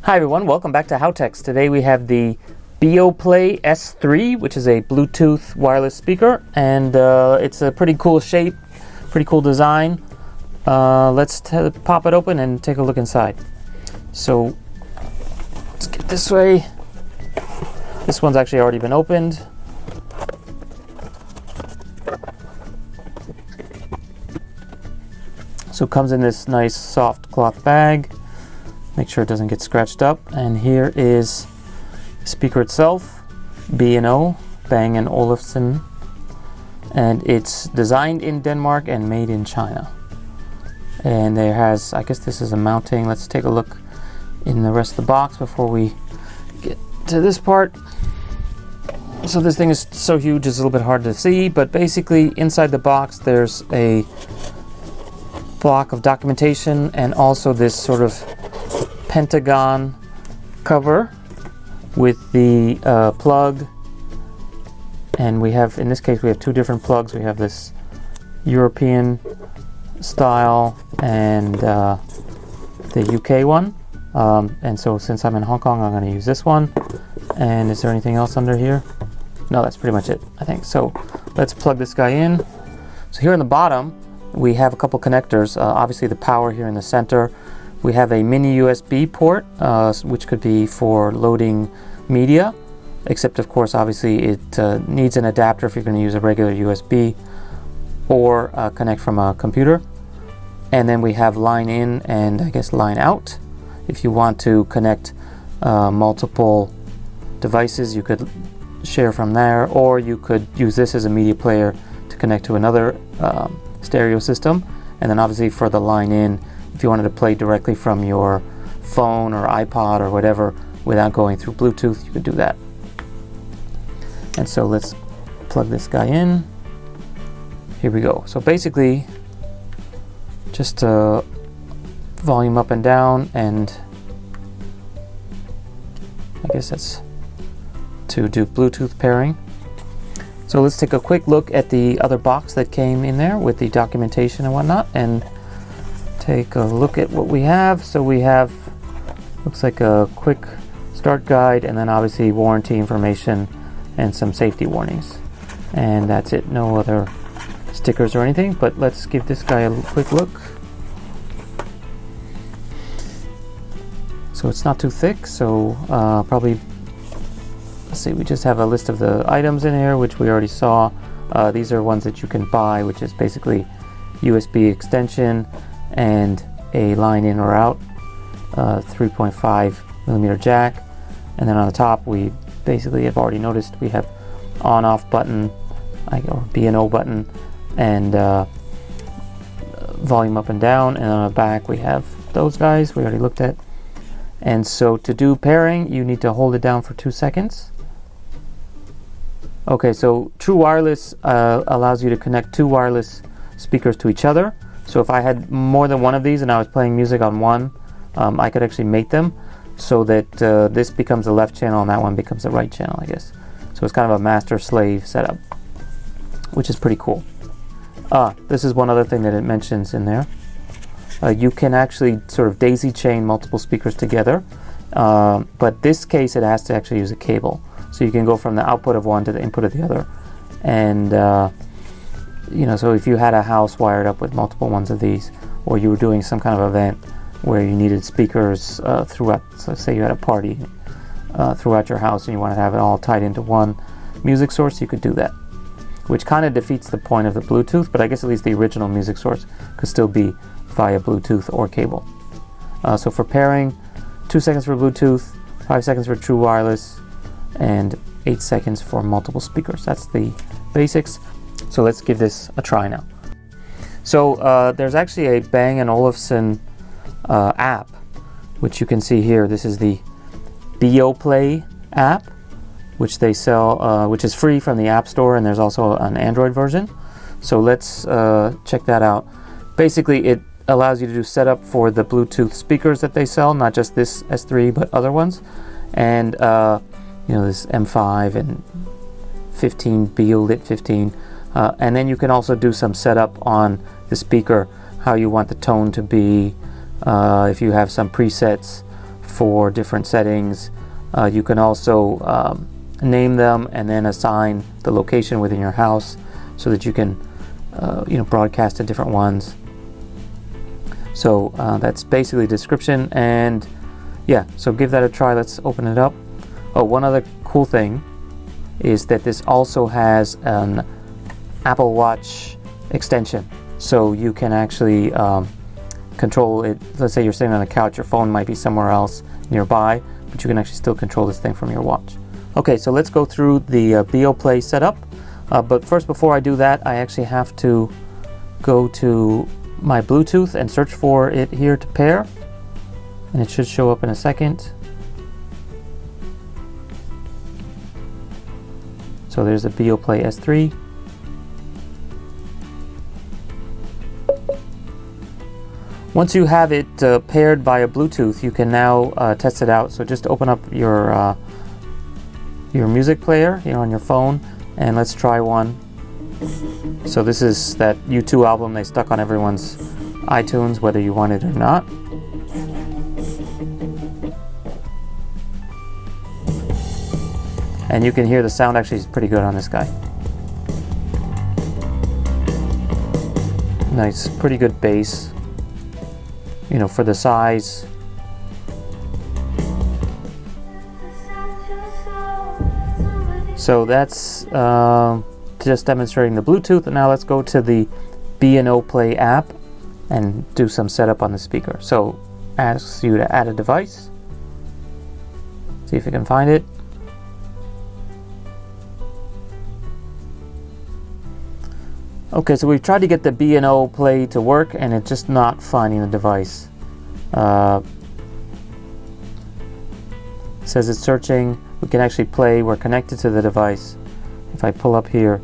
Hi everyone, welcome back to HowTechs. Today we have the BeoPlay S3, which is a Bluetooth wireless speaker, and it's a pretty cool shape, pretty cool design. Let's pop it open and take a look inside. So let's get this way. This one's actually already been opened. So it comes in this nice soft cloth bag. Make sure it doesn't get scratched up. And here is the speaker itself, B&O, Bang and Olufsen. And it's designed in Denmark and made in China. And there has, I guess this is a mounting. Let's take a look in the rest of the box before we get to this part. So this thing is so huge it's a little bit hard to see, but basically inside the box there's a block of documentation and also this sort of pentagon cover with the plug, and we have, in this case, we have two different plugs. We have this European style and the UK one, and so since I'm in Hong Kong, I'm going to use this one. And is there anything else under here? No, that's pretty much it, I think. So let's plug this guy in. So here in the bottom we have a couple connectors, obviously the power here in the center. We have a mini USB port, which could be for loading media, except of course obviously it needs an adapter if you're going to use a regular USB or connect from a computer. And then we have line in and I guess line out. If you want to connect multiple devices, you could share from there, or you could use this as a media player to connect to another stereo system. And then obviously for the line in, if you wanted to play directly from your phone or iPod or whatever without going through Bluetooth, you could do that. And so let's plug this guy in. Here we go. So basically just volume up and down, and I guess that's to do Bluetooth pairing. So let's take a quick look at the other box that came in there with the documentation and whatnot, and take a look at what we have. So we have, looks like a quick start guide, and then obviously warranty information and some safety warnings. And that's it, no other stickers or anything, but let's give this guy a quick look. So it's not too thick, so probably, let's see, we just have a list of the items in here, which we already saw. These are ones that you can buy, which is basically USB extension and a line in or out, 3.5 millimeter jack. And then on the top, we basically have already noticed we have on-off button, or B&O button, and volume up and down. And on the back, we have those guys we already looked at. And so to do pairing, you need to hold it down for 2 seconds. Okay, so True Wireless allows you to connect two wireless speakers to each other. So if I had more than one of these and I was playing music on one, I could actually mate them so that this becomes the left channel and that one becomes the right channel, I guess. So it's kind of a master-slave setup, which is pretty cool. This is one other thing that it mentions in there. You can actually sort of daisy chain multiple speakers together, but this case it has to actually use a cable. So you can go from the output of one to the input of the other. And you know, so if you had a house wired up with multiple ones of these, or you were doing some kind of event where you needed speakers throughout, so say you had a party throughout your house and you want to have it all tied into one music source, you could do that, which kind of defeats the point of the Bluetooth, but I guess at least the original music source could still be via Bluetooth or cable. So for pairing, 2 seconds for Bluetooth, 5 seconds for True Wireless, and 8 seconds for multiple speakers. That's the basics. So let's give this a try now. So there's actually a Bang and Olufsen app, which you can see here. This is the BeoPlay app, which they sell, which is free from the App Store, and there's also an Android version. So let's check that out. Basically, it allows you to do setup for the Bluetooth speakers that they sell, not just this S3, but other ones. And you know, this M5 and 15 BeoLit 15. And then you can also do some setup on the speaker, how you want the tone to be, if you have some presets for different settings. You can also name them and then assign the location within your house so that you can broadcast to different ones. So that's basically the description, and yeah, so give that a try. Let's open it up. Oh, one other cool thing is that this also has an Apple Watch extension, so you can actually control it. Let's say you're sitting on a couch, your phone might be somewhere else nearby, but you can actually still control this thing from your watch. Okay, so let's go through the BeoPlay setup. But first, before I do that, I actually have to go to my Bluetooth and search for it here to pair, and it should show up in a second. So there's the BeoPlay S3. Once you have it paired via Bluetooth, you can now test it out. So just open up your music player here on your phone, and let's try one. So this is that U2 album they stuck on everyone's iTunes, whether you want it or not. And you can hear the sound actually is pretty good on this guy. Nice, pretty good bass, for the size. So that's just demonstrating the Bluetooth. Now let's go to the B&O Play app and do some setup on the speaker. So asks you to add a device. See if you can find it. Okay, so we've tried to get the B&O Play to work, and it's just not finding the device. It says it's searching. We can actually play. We're connected to the device. If I pull up here,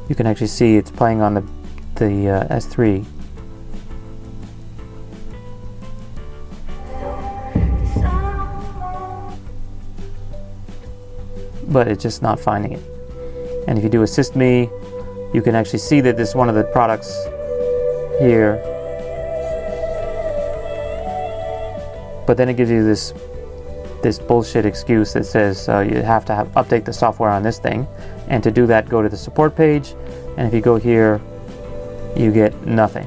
you can actually see it's playing on the S3. But it's just not finding it. And if you do assist me, you can actually see that this is one of the products here. But then it gives you this bullshit excuse that says you have to update the software on this thing. And to do that, go to the support page. And if you go here, you get nothing.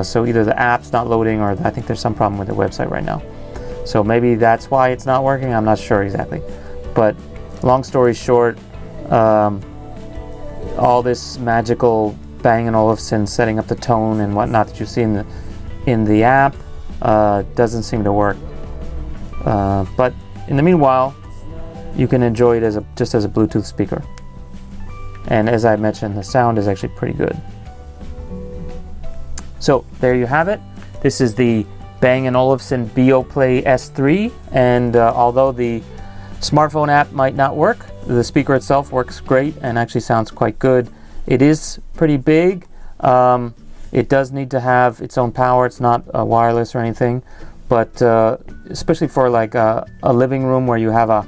So either the app's not loading, or I think there's some problem with the website right now. So maybe that's why it's not working. I'm not sure exactly. But long story short, all this magical Bang and Olufsen setting up the tone and whatnot that you see in the app doesn't seem to work. But in the meanwhile, you can enjoy it just as a Bluetooth speaker. And as I mentioned, the sound is actually pretty good. So there you have it. This is the Bang and Olufsen BeoPlay S3, and although the smartphone app might not work, the speaker itself works great and actually sounds quite good. It is pretty big. It does need to have its own power. It's not wireless or anything, but especially for like a living room where you have a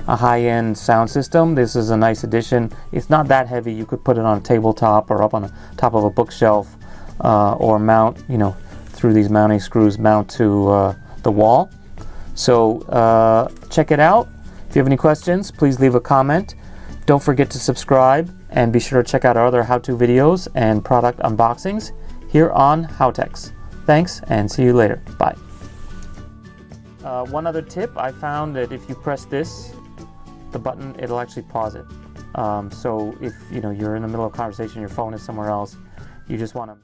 high-end sound system, this is a nice addition. It's not that heavy. You could put it on a tabletop or up on the top of a bookshelf, or mount, through these mounting screws, mount to the wall. So check it out. If you have any questions, please leave a comment. Don't forget to subscribe, and be sure to check out our other how-to videos and product unboxings here on HowTechs. Thanks, and see you later. Bye. One other tip, I found that if you press the button, it'll actually pause it. So if you're in the middle of a conversation, your phone is somewhere else, you just want to